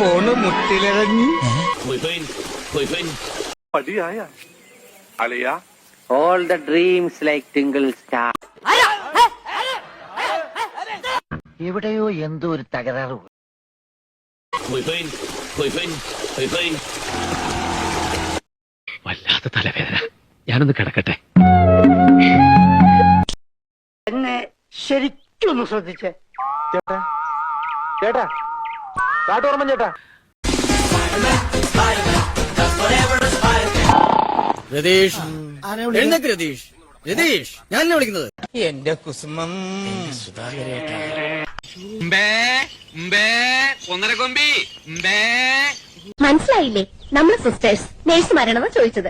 Phone മുട്ടിലിറങ്ങി പടിയായ അളിയ All the dreams like twinkle star. എവിടെയോ എന്തോ ഒരു തകരാറ്. വല്ലാത്ത തലവേദന. ഞാനൊന്ന് കിടക്കട്ടെ. എന്നെ ശരിക്കൊന്ന് ശ്രദ്ധിച്ചേ. ചേട്ടാ ചേട്ടാ കാട്ടോർമ്മൻ ചേട്ടാ. രതീഷ് എഴുന്നേക്ക്. രതീഷ് രതീഷ് ഞാൻ വിളിക്കുന്നത് എന്റെ കുസുമം മനസ്സിലായില്ലേ? നമ്മള് സിസ്റ്റേഴ്സ് നേഴ്സുമാരാണെന്ന് ചോദിച്ചത്.